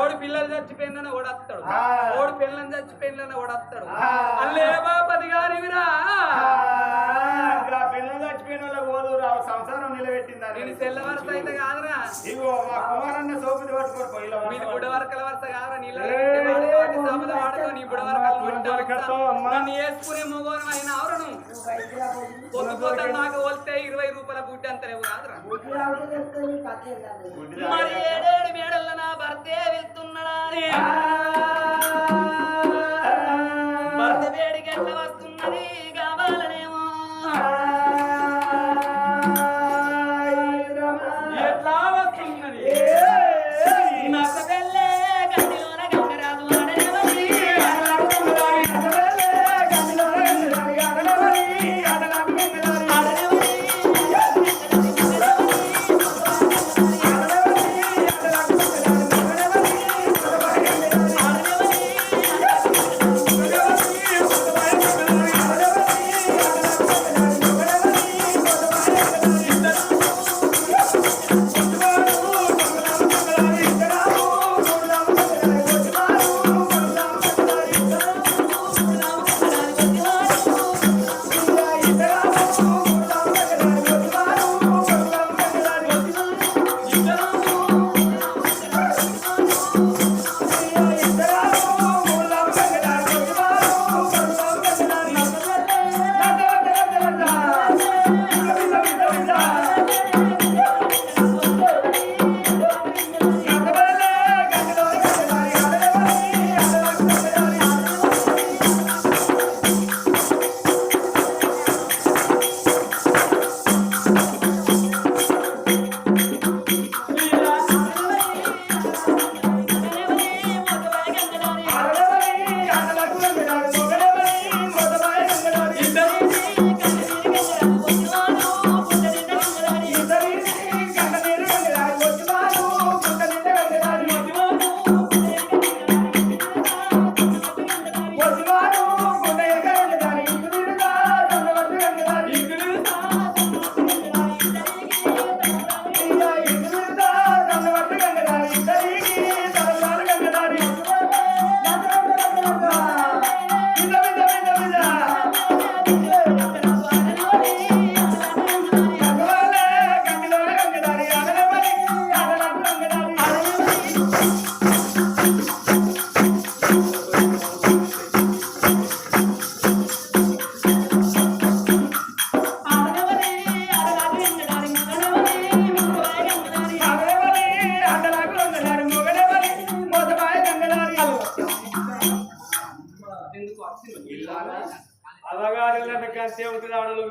ఓడి పిల్లలు చచ్చిపోయిందని ఓడస్తాడు, ఓడి పిల్లలు చచ్చిపోయిందని ఓడస్తాడు. అల్లే బాపతి గారివిరా పిల్లలు చచ్చిపోయిన వాళ్ళకి ఓదు సంసారం నిలబెట్టిందా? నేను తెల్ల వరుస అయితే కాదురా, ఇగో మా కుమారన్న సోపుది పట్టుకోరు మీరు బుడ వరకల వరుస కాదురా. నీళ్ళ సోపద వాడుకో, నీ బుడ వరకలు వేసుకునే మొగోనం అయిన ఆవరణం పొద్దు పొద్దు నాకు వస్తే 20 రూపాయల గుడ్డి అంత లేవు కాదురా. మరి 7 మేడల నా భర్తే వెళ్తున్నాడా, భర్త వేడికి ఎట్లా వస్తున్నది కావాలనేమో, ఎట్లా వస్తున్నది నచ్చ వెళ్ళే గదిలోన గంగరాజు ఆడనేమని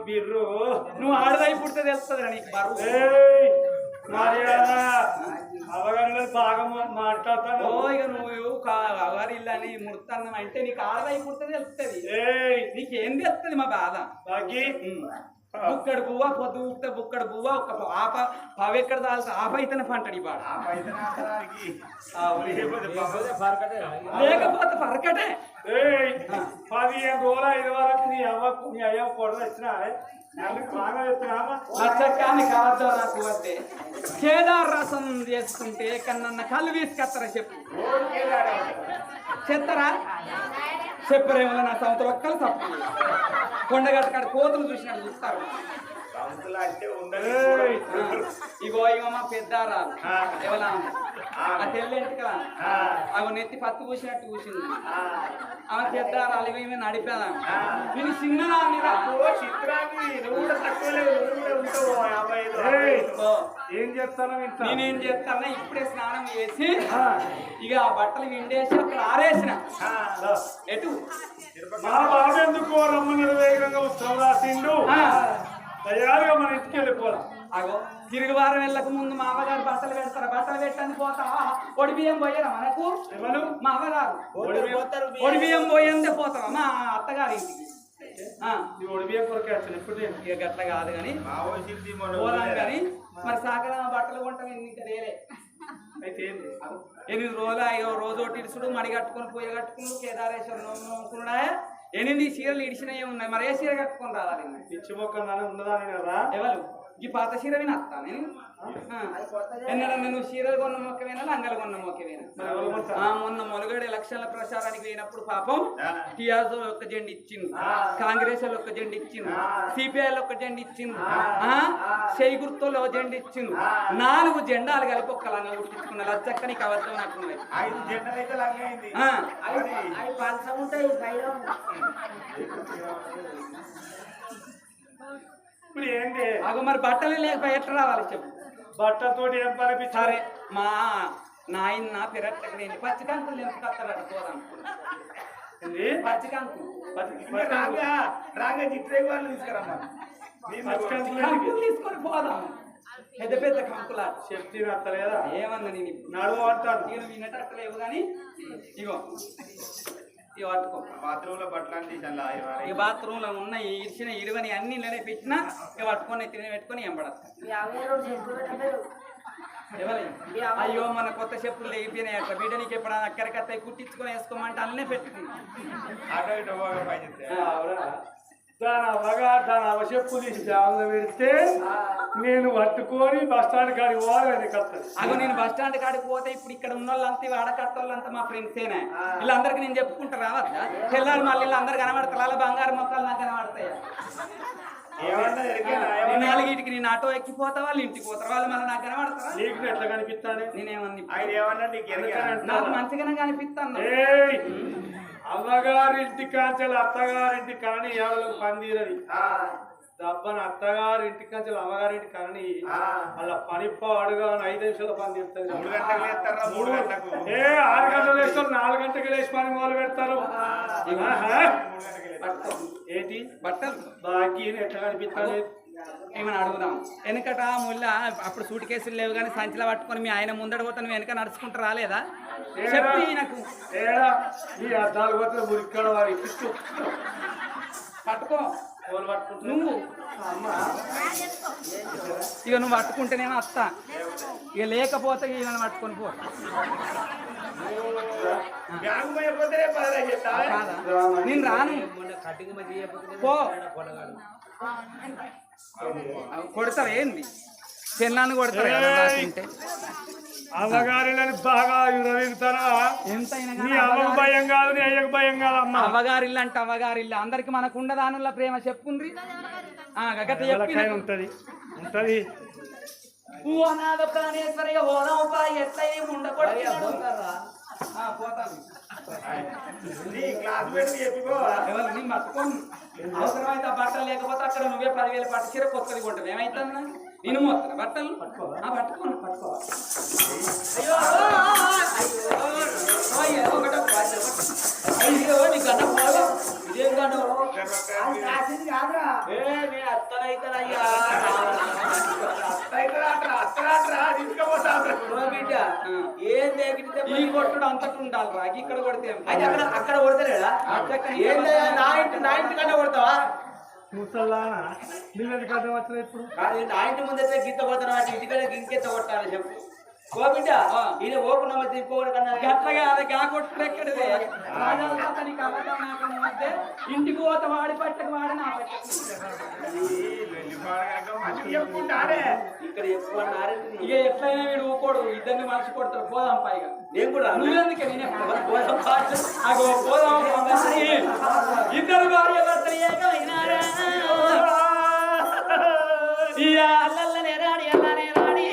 బిర్రు నువ్వు ఆడదై పుడితే తెలుస్తుంది నీకు బరువు. అవగాహన బాగా మాట్లాడతాను. ఇక నువ్వు అవగారి ఇల్లని ముడతాన్నం అంటే నీకు ఆడదై పుడితే తెలుస్తుంది. నీకేం తెలుస్తుంది మా బాధ? బుక్కడు పువ్వ పొద్దు ఊపితే బుక్కడు పువ్వ ఒక ఆప పవెక్కడ తాల్సి ఆప అయితేనే పంటడి బాడు, లేకపోతే పరకటే. 15 రోజులు 5 వరకు నీ అవ్వకు నీ అయ్య కొడ వచ్చినా కానీ కాదు నాకు అంటే కేదార్ రసం చేసుకుంటే కన్నా కళ్ళు తీసుకొస్తారా చెప్పు, చెత్తరా చెప్పరేమో నా సంవత్సరం ఒక్కలు తప్పు. కొండగట్ట కాడ కోతులు చూసినట్టు చూస్తారు. ఇగో ఇగో మా పెద్దారాలు ఎవరా ఆ తెల్లేంటి కదా అవి నెత్తి పత్తి పూసినట్టు పూసింది. ఆమె పెద్దారాలు ఇవి మేము నడిపాదా నేను చిన్నదాన్ని ఏం చేస్తాను నేనేం చేస్తానా ఇప్పుడే స్నానం చేసి ఇక ఆ బట్టలు విండేసి అక్కడ ఆరేసిన. ఎటు మా బాబు ఎందుకు రమ్మ నిర్వేగంగా ఉత్సవం తిండు తయారుగా మన ఇంటికి వెళ్ళిపోదాం. అగో తిరుగు వారం వెళ్ళక ముందు మా అవ్వగారు బట్టలు పెడతారు, బట్టలు పెట్టని పోతా ఒడి బియ్యం పోయారా మనకు? మా అవ్వగారు ఒడి బియ్యం పోయిందే పోతావా మా అత్తగారి ఇంటికి? ఒడి బియ్యం కొరకే వచ్చాను ఎప్పుడు ఇక గట్ల కాదు కానీ పోదాం కానీ మరి సాగర బట్టలు కొంటాం ఇంకా లేలే. అయితే 8 రోజులు 5 రోజు ఒకటి ఇడుచుడు మడి కట్టుకుని పొయ్యి కట్టుకుని కేదారేశ్వరం నమ్ముకున్నాడా 8 చీరలు ఇడిచినవి ఉన్నాయి. మరి ఏ చీర కట్టుకొని రావాలి? పిచ్చి మొక్క ఉన్నదాని కదా ఎవరు ఈ పాత చీర వినస్తా నేను ఎన్నడన్నా నువ్వు చీరలు కొన్న మొక్కవేనా లంగలు కొన్న మొక్కవేనా? మొన్న మొలగడ ఎలక్షన్ల ప్రచారానికి పోయినప్పుడు పాపం టిఆర్ఎస్ ఒక్క జెండా ఇచ్చింది, కాంగ్రెస్ ఒక్క జెండా ఇచ్చింది, సిపిఐ ఒక్క జెండా ఇచ్చింది, చేయి గుర్తులో జెండా ఇచ్చింది. 4 జెండాలు కలిపి ఒక్క లంగా కుట్టించుకున్న లచ్చక్క నీకు అవసరం నాకున్నాయి. 5 జెండాలు అయితే లంగా అయింది. ఇప్పుడు ఏంటి అగో మరి బట్టలు లేకపోయి ఎట్లా రావాలి చెప్పు? బట్టతోటి ఏం పని? సరే మా నాయన పెరట్లకు నేను పచ్చికంకులు ఎంపుకొస్తాడట పోదాం. పచ్చికంకు రాగా జిట్రే వాళ్ళు తీసుకురమ్మా. కంకులు తీసుకొని పోదాం. పెద్ద పెద్ద కంకులా చెప్తే అత్తలేదా? ఏమన్నా నేను నడువు అంటాను. నేను వినటట్లేవు కానీ ఇగో ఇవి పట్టుకో. బాత్రూంలో బట్టలు ఈ బాత్రూమ్ లో ఉన్నాయి ఇచ్చిన ఇరువని అన్ని ఇళ్ళనే పెట్టినా ఇక పట్టుకొని తిని పెట్టుకొని ఎంబడతా. అయ్యో మన కొత్త చెప్పులు లేగిపోయినాయి అట్లా బిడ్డ నీకు ఎప్పుడైనా అక్కడికత్తాయి కుట్టించుకొని వేసుకోమంటే అల్లనే పెట్టుకుంది. దాని అవశప్పు తీసి జాగ్రత్త పెడితే నేను పట్టుకొని బస్ స్టాండ్ కాడికి పోవాలి కత్తది. అగో నేను బస్ స్టాండ్ కాడికి పోతే ఇప్పుడు ఇక్కడ ఉన్న వాళ్ళంతా వాడకట్టోళ్ళంతా మా ఫ్రెండ్సేనా, వీళ్ళందరికీ నేను చెప్పుకుంటా రావద్దా? పిల్లలు మళ్ళీ వీళ్ళందరూ కనబడతారు, అలా బంగారు మొక్కలు నాకు కనబడతాయా? 4గిటికి నేను ఆటో ఎక్కిపోతా, వాళ్ళు ఇంటికి పోతారు, వాళ్ళు మళ్ళీ నాకు కనబడతారా? నీకు ఎట్లా కనిపిస్తాను? నేనేమన్నా నాకు మంచిగానే కనిపిస్తాను. అమ్మగారింటి కాంచెలు అత్తగారింటి కానీ ఎవరికి పందిరది దబ్బన అత్తగారింటి కాంచెలు అమ్మగారింటి కానీ అలా పనిపాడుగా 5 నిమిషాలు పని తీరుతుంది. 6 గంటలు వేస్తారు, 4 గంటలకు లేచి పని మొదలు పెడతారు. ఏంటి బట్టలు బాకీ ఎట్లా కనిపిస్తాను? ఏమని అడుగుదాం. వెనకట ముళ్ళ అప్పుడు సూట్ కేసులు లేవు కానీ సంచిలో పట్టుకొని మీ ఆయన ముందడ పోతే నువ్వు వెనక నడుచుకుంటూ రాలేదా? చెప్పి నాకు ఈ అద్దాలు పోతే మురిక్కడ వారి పట్టుకో. నువ్వు ఇక నువ్వు పట్టుకుంటేనేమో వస్తా, ఇక లేకపోతే ఇక పట్టుకొని పో. నేను రాను పో. కొడతారు ఏంది? చెన్నాన్ని కొడతారు అంటే అమ్మగారిని బాగా విరవిస్తారా? ఎంతైనా అమ్మకు భయం కాదు, నీ అయ్యకు భయం కాదు. అమ్మ అవ్వగారిల్లు అంటే అవ్వగారిల్లు అందరికి మనకు ఉండదానుల ప్రేమ చెప్పుండ్రి. ఉంటది ఉంటది. అనాథ ప్రాణేశ్వరి హోదాపా ఎట్లయినా ఉండకూడదు. పోతాను ఎవరిని పట్టుకోను. అవసరమైతే ఆ బట్టలు లేకపోతే అక్కడ నువ్వే 10,000 పట్టు చీర కొత్తది కొంటావు. ఏమైతుందా? నేను మొత్తం బట్టలు పట్టుకోను. అయ్యో ఒకటో అయ్యో నీ గడ్డ పోదు. ఇదేం గడ్డ అత్తనైతనయ్యా బిడ్డ ఏం ఈ కొట్టుడు అంతకు ఉండాలి రా. ఇక్కడ కొడితే అక్కడ కొడతలేడా? నా ఇంటి కన్నా కొడతావా? ముసలానా నీళ్ళకి అర్థం వచ్చిన ఇప్పుడు నా ఇంటి ముందైతే గీత కొడతాను, వాటి ఇంటికన్నా ఇంకెంత కొట్టాలి చెప్పు. ఓ బిడ్డ ఈయన ఓకుండా ఇంకోటి కన్నా అట్లాగా అది ఆ కొట్టు ఎక్కడదే ఇంటికి పోత వాడి పట్టకు వాడి నా పట్ట ఇక్కడ ఎక్కువ ఇక ఎట్లయినా వీడు ఊకోడు, ఇద్దరిని మనిషి కొడతారు. పోదాం పైగా నేను కూడా నువ్వెందుకే నేనే పోదాం. ఇద్దరు భార్య భర్తలు ఏకమైనారా? అల్లనే రాడి అల్లనే రాడి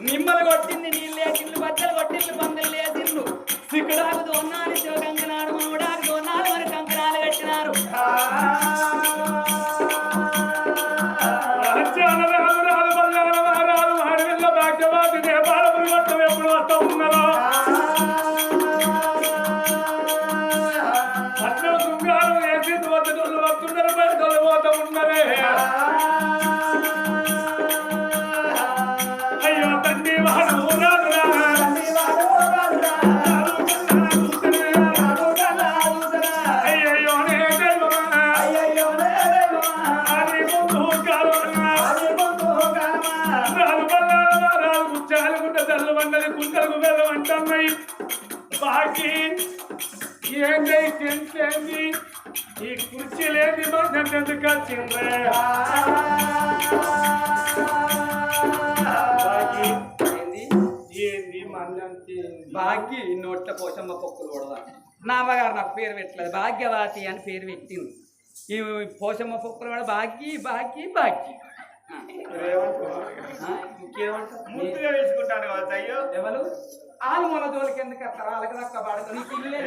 నిమ్మలు కొట్టింది నీళ్ళు లేకిళ్ళు బచ్చలు కొట్టింది పందులు లేచిండు సిక్కుడాకు దోన్నాలు శివకంకనాడు మామిడాకు దోన్నాలు మరి కంకణాలు కట్టినారు. ముత్యాల రాజు రాజు బల్లాల మహారాజు మాడివిల్ల భాగ్యవాది నేపాలపురి మొత్తం ఎప్పుడు వస్తూ ఉన్నారో అన్నం శృంగారం వేసి దోచలు వస్తున్నారు బయటలు పోతూ ఉన్నారే అయ్యో తండ్రి వాడు రాదురా బాకీ ఏంటి ఏంటి ఈ కుర్చీ లేని మంది ఎందుకు వచ్చిందే ఏంది మంది భాగ్య నోట్ల పోషమ్మ పొక్కులు కూడా నా అమ్మగారు నాకు పేరు పెట్టలేదు భాగ్యవతి అని పేరు పెట్టింది ఈ పోషమ్మ పొక్కులు కూడా భాగ్య భాగ్య భాగ్య ముద్దుగా వేసుకుంటాను కావచ్చు అయ్యో ఎవరు ఆలు మన జోలికి ఎందుకు వస్తారు వాళ్ళకి దక్క పాడుకో నీకు ఇల్లు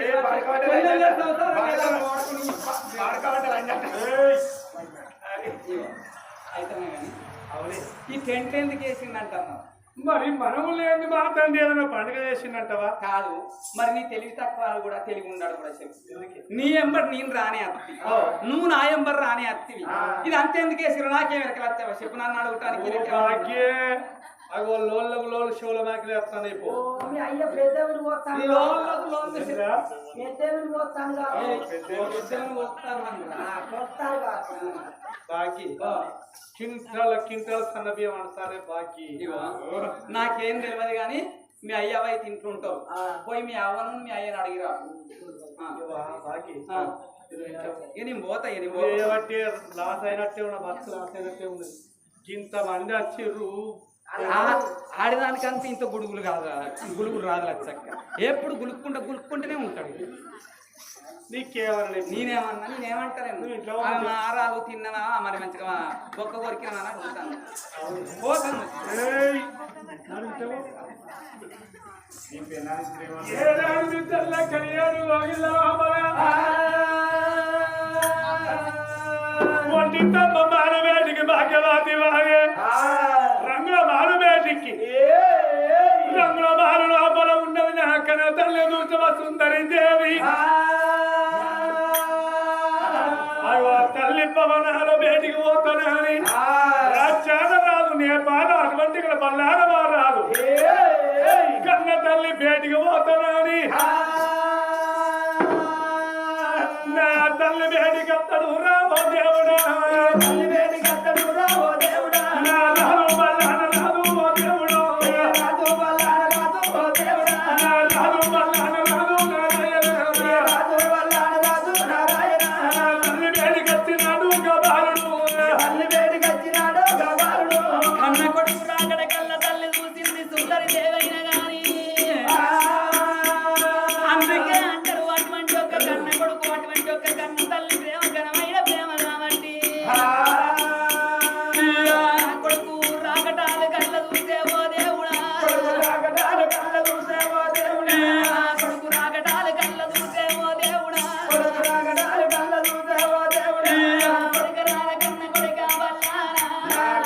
అయితేనే కానీ ఈ టెంట్ ఎందుకు వేసిందంటున్నావు మరి మనము లేని మా తండ్రి ఏదైనా పండుగ చేసిందంటవా కాదు మరి నీ తెలివి తక్కువ కూడా తెలివి ఉన్నాడు కూడా చెప్పు నీ ఎంబర్ నేను రానే అత్తి నువ్వు నా ఎంబర్ రానే అత్తివి ఇది అంతెందుకు వేసిరు నాకేం వెనకలు చెప్పు నన్ను అడుగుతానికి అగో లోళ్ళకు లోళ్ళు షోలో మేకలు వేస్తాను ఇప్పుడు బాకీ కింటాల సన్న బియ్యం అంటారే బాకీ నాకేం తెలియదు కానీ మీ అయ్యవై తింటుంటావు పోయి మీ అవ్వను మీ అయ్యను అడిగిరా బాకీ నేను పోతా బట్టి లాస్ అయినట్టే ఉన్న బస్సు లాస్ అయినట్టే ఉన్నది ఇంతమంది వచ్చిర్రు ఆడదానికంతా ఇంత గుడుగులు కాదు గుడుగులు రాదు లచ్చక్క ఎప్పుడు గులుక్కుంటూనే ఉంటాడు నీకేమన్నా నేనేమంటాను ఆరాలు తిన్నావా మరి మంచిగా బొక్క కొరికినా అని అడుగుతాను మానవేటికి భాగ్యవాది వాగే రంగుల మానవేటికి రంగుల మారు లోపల ఉన్నది నా కన తల్లి దూచవ సుందరి దేవి తల్లి పవనాల బేటికి పోతానని రాజ్యాన రాదు నేపాల అటువంటి బల్లాన రాదు కన్న తల్లి బేటికి పోతానని నా తల్లి బేటికి అత్తడు రావో దేవుడా తల్లి బేటికి అత్తడు రావో దేవుడా నా రాదు బల్లాన రాదు ఓ దేవుడు రాదు బల్లాన రాదు ఓ దేవుడా నా రాదు బల్లాన రాదు నారాయణ రాదు బల్లాన రాదు నారాయణ తల్లి బేటికి వచ్చినాడు గబాలుడు తల్లి బేటికి వచ్చినాడు గబాలుడు కన్న కొడుకు రాకడ కళ్ళ తల్లి చూసింది సుందరి దేవైన గాని అందుకే అంటారు అటువంటి ఒక కన్న కొడుకు అటువంటి ఒక కన్న తల్లి ప్రేమ ఘనమైన ప్రేమ కాబట్టి కొడుకు రాకటాలు కళ్ళ చూసేవో దేవుడా రాకటాలు కళ్ళ చూసేవో దేవుడా కొడుకు రాకటాలు కళ్ళ చూసేవో దేవుడా రాకటాలు కళ్ళ చూసేవో దేవుడా కొడుకరాల కన్న కొడుక వల్లారా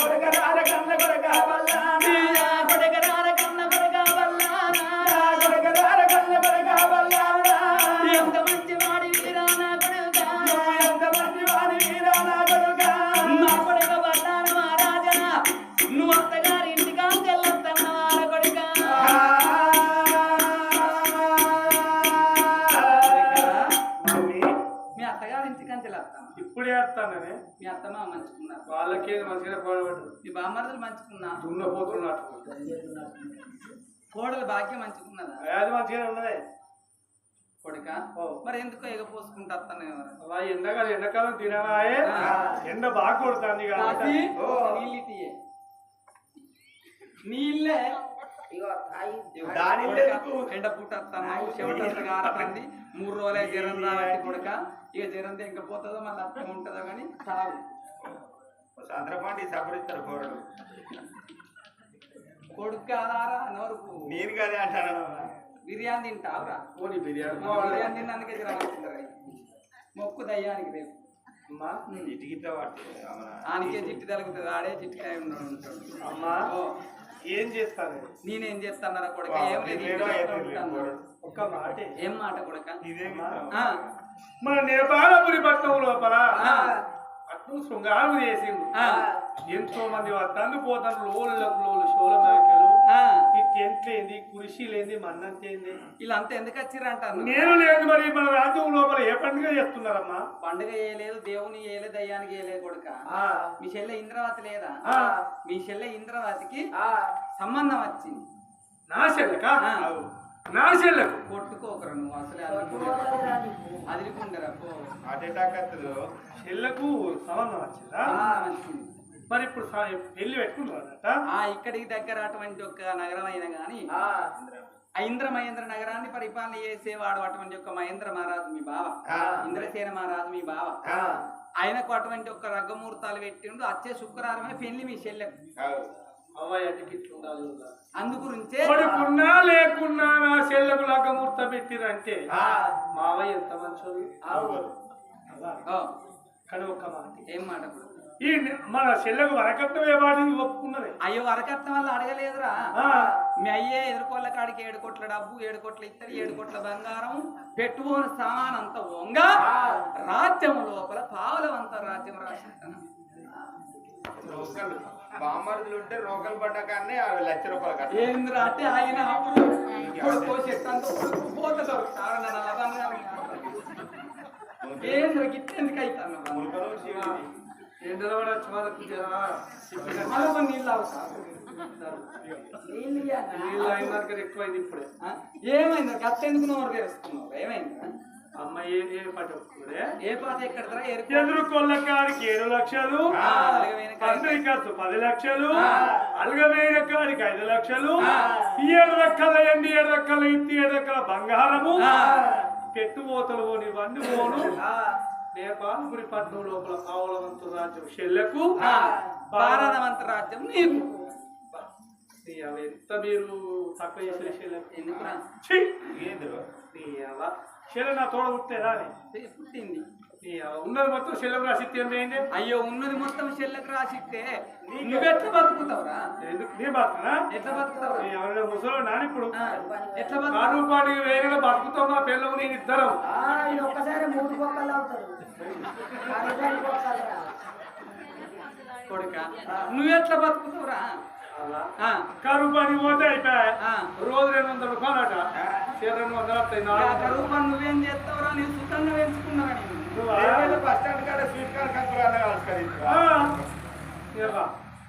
కొడుకరాల కన్న కొడుక వల్లారా కొడుకరాల కన్న కొడుక వల్లారా కొడుకరాల కన్న కొడుక వల్లారా ఎంత మంచి వాడి వీరా నా కొడుక ఎంత మంచి వాడి వీరా నా కొడుక నా కొడుక వల్లారా మహారాజా నువ్వు అత్తగారి ఇంటికా తెల్లత్తన్నవార కొడుక మీ అత్తగారి ఇంటికా తెల్లత్తాను ఇప్పుడే వేస్తానని మీ అత్తమ్మ మంచుకున్నారు వాళ్ళకే మంచిగా పోవడం మీ బామ్మర్దలు మంచుకున్నా దున్నపోతున్నట్టు కోడలు భాగ్యం మంచుకున్నదా అది మంచిగానే ఉన్నదే కొడుక మరి ఎందుకో ఎగపోసుకుంటా అత్తనే అలా ఎండాకాలం తినవాయే ఎండ బాగా కొడుతుంది కాబట్టి నీళ్ళే దాని ఎండ పూట వస్తాను చెమటలు కారుతుంది 3 రోజులే జ్వరం రాబట్టి కొడుక ఇక జ్వరం తెగపోతుందో మళ్ళీ అర్థం ఉంటుందో కానీ తాగు చంద్రపాండి సపరిస్తారు కోరడు కొడుకు కాదారా నోరుకు నేను కదే అంటాను బిర్యానీ తింటావురా పోనీ బిర్యానీ బిర్యానీ తిన్నందుకే జ్వరం వచ్చింది మొక్కు దయ్యానికి రేపు అమ్మా ఇటుకిట్లా పట్టు ఆనికే చిట్టి తలుగుతుంది ఆడే చిట్టికాయ ఉన్నాడు ఉంటాడు. అమ్మా ఓ, ఏం చేస్తాను నేనేం చేస్తానరా కొడుక ఏం లేదు ఒక్క మాట ఏం మాట కొడుక ఇదే ఆ, మన నేపాలపురి పట్టణం లోపల ఆ, అటు శృంగారం చేసిండు ఆ, ఎంతో మంది వస్తాను పోతాను లోళ్ళు షోల మేకలు ఆ. ఈ టెంట్ ఏంది కుర్చీ లేని మన్నంత ఏంది వీళ్ళంతా ఎందుకు వచ్చిర్రంటారు నేను లేదు మరి మన రాజ్యం లోపల ఏ పండుగ చేస్తున్నారమ్మా పండుగ చేయలేదు దేవుని చేయలేదు దయ్యానికి చేయలేదు కొడుక ఆ, మీ చెల్లె ఇంద్రవతి లేదా ఆ, మీ చెల్లె ఇంద్రవతికి సంబంధం వచ్చింది నా చెల్లెక ఆ. నా చెల్లెకు కొట్టుకోకరు నువ్వు అసలే అదిరికుండరా పో అటాక్ వస్తుంది చెల్లెకు సంబంధం వచ్చిందా సంబంధం వచ్చింది. మరి ఇప్పుడు పెళ్లి పెట్టుకున్నారట ఆ ఇక్కడికి దగ్గర అటువంటి ఒక నగరం అయినా గాని ఆ ఇంద్ర మహేంద్ర నగరాన్ని పరిపాలన చేసేవాడు అటువంటి ఒక మహేంద్ర మహారాజు మీ బావ ఇంద్రసేన మహారాజు మీ బావ ఆయనకు అటువంటి ఒక రగ్గమూర్తాలు పెట్టిండు వచ్చే శుక్రవారమే పెళ్లి మీ చెల్లెకు అవ్వయ్య టికెట్లు అందుగురించే కొడుకున్నా లేకున్నా నా చెల్లెకు లగ్గమూర్త పెట్టిరంటే మావయ్య ఎంత మంచోడు ఓ, కానీ ఒక్క మాట ఏం మాట కొడుకు? ఈ మన చెల్లెకు వరకట్నం ఏ వాడిని ఒప్పుకున్నది అయ్యో వరకట్నం వల్ల అడగలేదురా ఆ, మీ అయ్యే ఎదుర్కోళ్ళ కాడికి 7 కోట్ల డబ్బు 7 కోట్ల ఇత్తడి 7 కోట్ల బంగారం పెట్టుకోని సామాన్ అంత వంగ రాజ్యం లోపల పావులవంత రాజ్యం రాసింటాను. రోకలు బామ్మర్దులు ఉంటే రోకలు పడ్డ కానీ అవి ₹1,00,000 కట్ట ఏంద్రా అంటే ఆయన అప్పుడు చెట్టంతా పోతాడు ఏంద్ర గిట్టెందుకు అవుతాను ములకలు శివుడి ఎండలో కూడా చోదకు జరా మళ్ళీ నీళ్ళు అవుతా నీళ్ళు అయిన ఎక్కువైంది ఇప్పుడే ఏమైంది గత్తెందుకు నోరు తెరుస్తున్నావు ఏమైంది అమ్మ ఏ పాట ఒప్పుకునే ఏ పాత ఎక్కడరా ఎదురుకొల్ల కాడికి 7 లక్షలు తండ్రి ఖర్చు 10 లక్షలు అలగవేయ కాడికి 5 లక్షలు 7 రకాల ఎండి 7 రకాల ఇత్తి 7 రకాల బంగారము పెట్టుబోతలు పోని వన్ని పోను నేపాలపురి పట్టణం లోపల పావులవంతు రాజ్యం చెల్లెకు భారతవంత రాజ్యం నీకు ఎంత మీరు తక్కువ చేసిన చెల్లెకు ఎందుకురా ఏందిరో చెల్లె నా తోడ పుట్టేదా పుట్టింది ఉన్నది మొత్తం చెల్లెకు రాసిస్తే ఏంటి అయ్యో ఉన్నది మొత్తం చెల్లెకు రాసిస్తే నువ్వెట్లా బతుకుతావురా ఎందుకు నీ బతుకునా ఎట్లా బతుకుతావు ఎవరైనా ముసలో నాని ఇప్పుడు ఎట్లా బతుకు కాడు పాడి వేరే బతుకుతాం నా పిల్లలు నేను ఇద్దరం ఒక్కసారి 3 బొక్కలు అవుతారు కొడుక నువ్వెట్లా బతుకుతావురా కరువు పని పోతే అయిపోయా ఆ. రోజు ₹200 అట 200 వస్తాయి కరువు పని నువ్వేం చేస్తావురా నేను సుఖంగా పెంచుకున్నారా నేను బస్ స్టాండ్ కాడ స్వీట్ కార్ కంకులు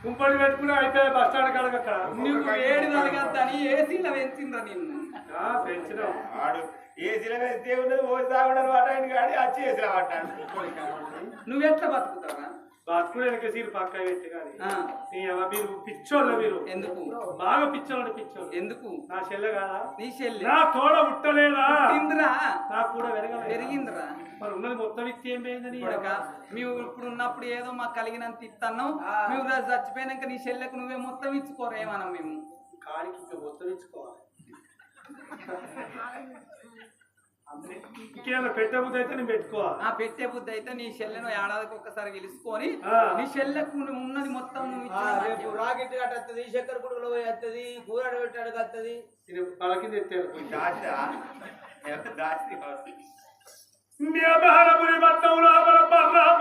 కుంపడి పెట్టుకుని అయిపోయాయి బస్ స్టాండ్ కాడక నువ్వు వేడి తలగద్దని ఏసీలో పెంచిండ్రా నిన్ను పెంచినాం ఆడు ఏసీలో వెళ్తే ఉన్నది ఓసి తాగుండదు వాటాయని కానీ వచ్చి ఏసీలో పట్టాడు నువ్వెట్లా బతుకుతావురా బతుకుడు వెనక సీరు పక్క పెట్టి కానీ ఆ. మీరు పిచ్చోళ్ళు మీరు ఎందుకు బాగా పిచ్చోళ్ళు పిచ్చోళ్ళు ఎందుకు నా చెల్లె కాదా నీ చెల్లి నా తోడ పుట్టలేదా తిందిరా నాకు కూడా పెరగలేదు పెరిగిందిరా మరి ఉన్నది మొత్తం ఇచ్చి ఏం పోయిందని కొడుక మేము ఇప్పుడు ఉన్నప్పుడు ఏదో మాకు కలిగినంత ఇస్తాను మేము చచ్చిపోయినాక నీ చెల్లెకు నువ్వే మొత్తం ఇచ్చుకోరేమనం మేము కాడికి ఇంకా మొత్తం ఇచ్చుకోవాలి ఇంకేమైనా పెట్టబుద్ధి అయితే నేను పెట్టుకోవాలి ఆ పెట్టే బుద్ధి అయితే నీ చెల్లెను ఏడాదికి ఒక్కసారి పిలుచుకొని ఆ. నీ చెల్లెకు నువ్వు ఉన్నది మొత్తం నువ్వు ఇచ్చిన రేపు రాకెట్ కట్టేస్తుంది చక్కెర పుడుగులో పోయి వస్తుంది కూర పెట్టాడు వస్తుంది ఇది పలకి తెచ్చారు దాచి భారపురి పట్టం లోపల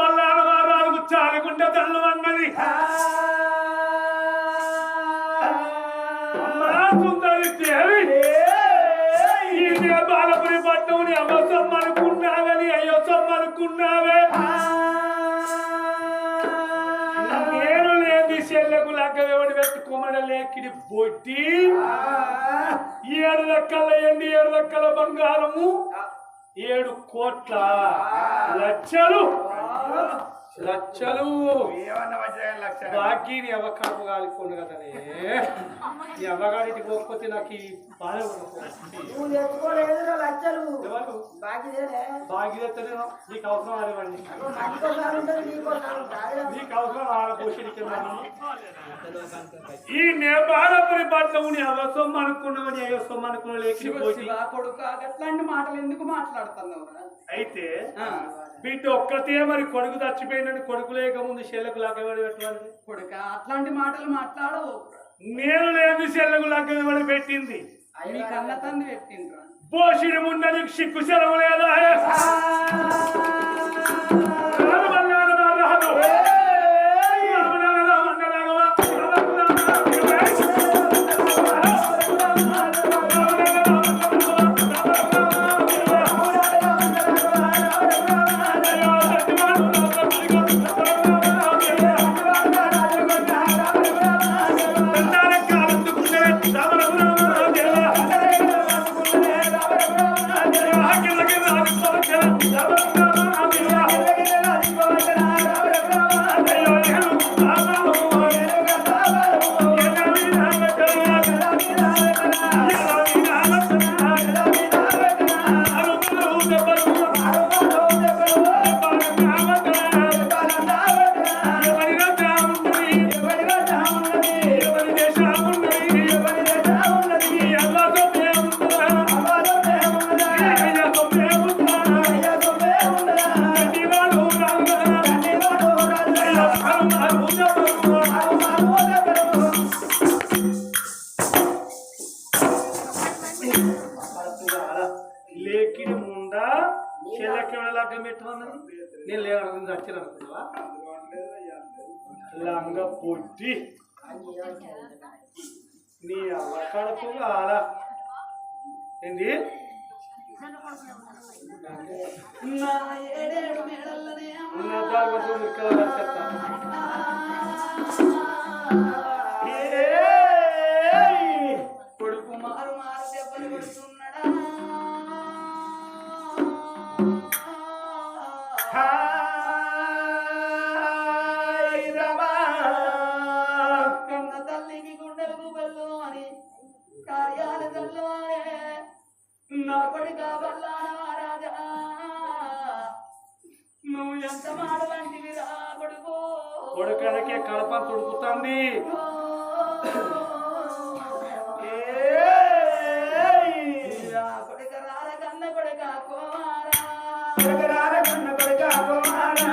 బల్లాల వారాలకు చాలుకుంటే తల్లు అన్నది సుందరి దేవి ఈ బాలపురి పట్టం అమ్మ సమ్మనుకున్నావని అయ్యో సమ్మనుకున్నావే నేను లేని చెల్లెకు లగ్గవేడి పెట్టుకోమని లేకిడి పొట్టి 7 లక్షల ఎండి 7 లక్షల బంగారము 7 కోట్ల లక్షలు ఏమన్నా మంచిగా లక్ష బాకీని అవ్వకాపు కాలిపోను కదనే ఈ అవ్వగారికి పోకపోతే నాకు ఈ బాధ నువ్వు తెచ్చుకోలేదు లక్షలు ఎవరు బాకీదేనే బాకీలతోనే నీకు అవసరం ఆడవండి మనకోసారి ఉంటుంది నీకోసారి ఉంటుంది నీకు అవసరం ఆడపోషడికి ఈ నేపాలపురి పట్టణం అవసరం అనుకున్నామని అవసరం అనుకున్న లేకపోతే కొడుకు అట్లాంటి మాటలు ఎందుకు మాట్లాడుతున్నావు అయితే బిడ్డ ఒక్కతే మరి కొడుకు చచ్చిపోయిందని కొడుకు లేకముందు చెల్లకు లగ్గబడి పెట్టాలి కొడుక అట్లాంటి మాటలు మాట్లాడవు. నేను లేదు చెల్లకు లగ్గబడి పెట్టింది మీ కన్న తండ్రి పెట్టిండ్రా. పోషిడి ముందని సిక్కు సెలవు లేదా లేకిడి ముందా చెల్లెకి లగ్గం పెట్టుకున్నది నేను లేవనుకుంది వచ్చిన అనుకున్నావా లంగ పొట్టి నీ అమ్మ కడుపు అలా ఏంది నా ఏడేడు మేడల్లనే కొడుకు మారు మారు దెబ్బలు కొడుతున్నాడా. కన్న తల్లికి గుండెలకు బెల్లు అని కార్యాలు చల్లవాడే నా కొడుక బల్లానా రాజా. నువ్వు ఎంత మాడవంటివి రా కొడుకు. కొడుకనకే కడప తుడుకుతుంది కొడుక రార కన్న కొడుక కుమారా.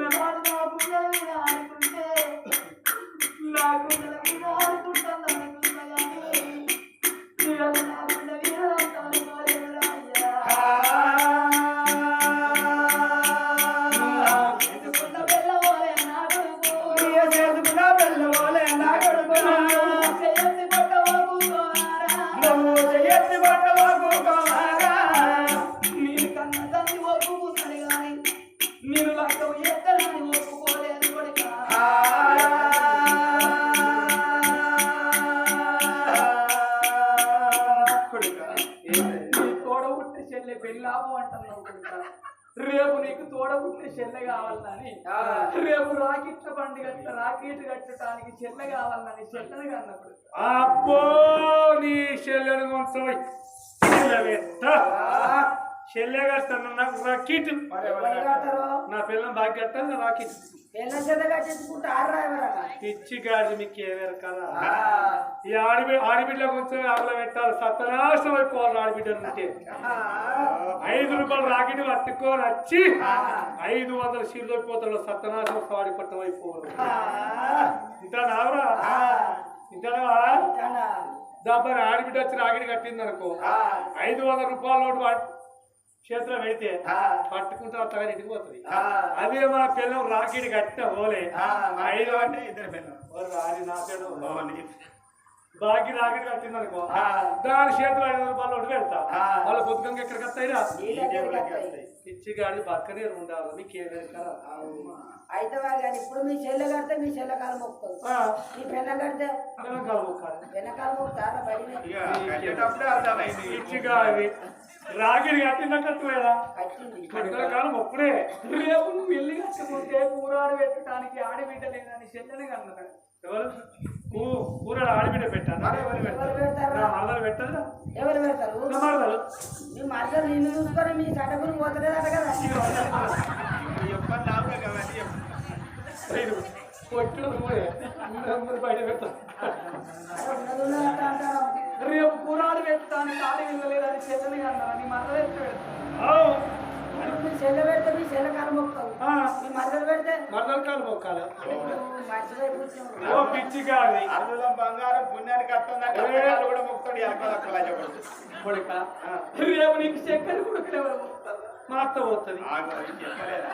చిన్ననాడు నా గుండెల మీద ఆడుకుంటే నా గుండెల మీద ఆడుకుంటాను అనుకున్నా కానీ ఇవాళ నా గుండె మీద అంటాను మారేవరా అయ్యా చేసుకున్న బెల్లవోలే నా కొడుకు చేసుకున్న బెల్లవోలే నా కొడుకు చేయత్తి పట్టవకు కోమారా నువ్వు చేయత్తి పట్టవకు కోమారా నేను కన్న తల్లి ఒప్పుకున్నాడు కానీ నేను లక్కవు ఎత్తనని ఒప్పుకోలేదు కొడుకా తోడబుట్టిన చెల్లె పెళ్ళాము అంటున్నావు కొడుకా రేపు నీకు తోడబుట్టిన చెల్లె కావాలని రేపు రాకెట్ల బండి కట్ట రాకెట్ కట్టడానికి చెల్లె కావాలని చెల్లెని కన్నప్పుడు అబ్బో నీ చెల్లెను కొంచెం చెల్లె కట్టాను నాకు రాకెట్ నా పిల్లలు బాగా కట్టాను రాకెట్ పిచ్చి గాడి మీకు ఏమేరు కదా ఈ ఆడబిడ్డ కొంచెం ఆడలో పెట్టాలి సత్యనాశనం అయిపోవాలి ఆడబిడ్డలు ఉంటే 5 రూపాయలు రాకెట్ పట్టుకొని వచ్చి 500 సీర్దోపోతాడు సత్యనాశనం సాడి పట్టం అయిపోవాలి ఇంత నావరా ఇంతనా దాని ఆడబిడ్డ వచ్చి రాకెట్ కట్టింది అనుకో 500 రూపాయల నోటు చేతిలో పెడితే పట్టుకుంటే అత్తగా ఇంటికి పోతుంది అదే మన పిల్లలు రాకెట్ కట్టిన పోలే 5 అంటే ఇద్దరు పిల్లలు రాని నా పిల్లలు బాకి రాకెట్ కట్టింది అనుకో దాని చేతిలో 500 రూపాయలు నోటు పెడతా వాళ్ళ పొద్దుగా ఎక్కడికి వస్తాయిరా పిచ్చి గాడి పక్కనే ఉండాలి మీకేమైనా కదా అయితే కానీ ఇప్పుడు మీ చెల్లె కడితే మీ చెల్లెకాలం మొక్కుతుంది మీ పెళ్ళం కడితే వెనకాల మొక్కుతారా పిచ్చి గాడి రాగిడి కట్టిందా కట్టువేదా కాలం ఒప్పుడే రేపు నువ్వు వెళ్ళి కట్టకపోతే కూరాడు పెట్టడానికి ఆడబిడ్డ లేదని చెల్లెని కన్నదా ఎవరు కూరడు ఆడబిడ్డ పెట్టాను మరదలు పెట్టదు ఎవరు పెడతారు మరదలు మీ మరదలు నిన్ను చూసుకొని మీ సడకులు పోతలేదట కదా పొట్టులు బయట పెడతారు రేపు కూరాడు పెట్టడానికి ఆడి వెళ్ళలేదని చెల్లెని కన్నదా నీ మరదలు ఎట్లా పెడతావు మీ చెల్లె పెడితే మీ చెల్లె కాలం మొక్కుతావు మీ మరదలు పెడితే మరదలు కాలు మొక్కాలి మర్చిపోయి కూర్చోండి ఓ పిచ్చి గాడి అర్ధం బంగారం పుణ్యానికి అర్థందంటే కూడా మొక్కుతాడు ఎలకలక్కలా చెప్పండి కొడుక రేపు నీకు చక్కెర కొడుకులు ఎవరు మొక్కుతారు మా అత్త పోతుంది చెప్పలేదా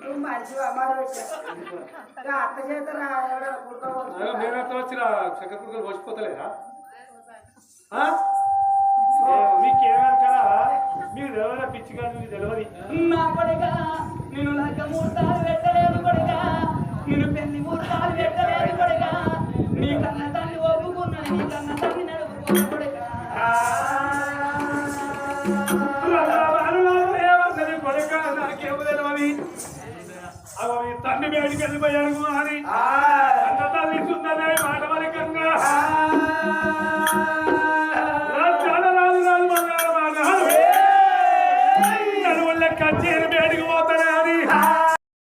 నువ్వు మంచిగా అమ్మారు పెట్టా అత్త చేత ఎవడో కూర్చోవచ్చు మేమైతే వచ్చిన చక్కెర కుక్కలు వచ్చిపోతలేదా మీకేమన్నారు కదా మీరు ఎవరైనా పిచ్చి కాదు మీకు తెలియదు నా కొడుక నేను లగ్గ ముహూర్తాలు పెట్టలేదు కొడుక నేను పెళ్లి ముహూర్తాలు పెట్టలేదు కొడుక నీ కన్న తల్లి ఒప్పుకున్నా నీ కన్న తల్లి నడుపుకో కొడుక ఏమన్నది కొడుక నాకేమో తెలియదు అవి తండ్రి బయటికి వెళ్ళిపోయాను అని అన్న తల్లి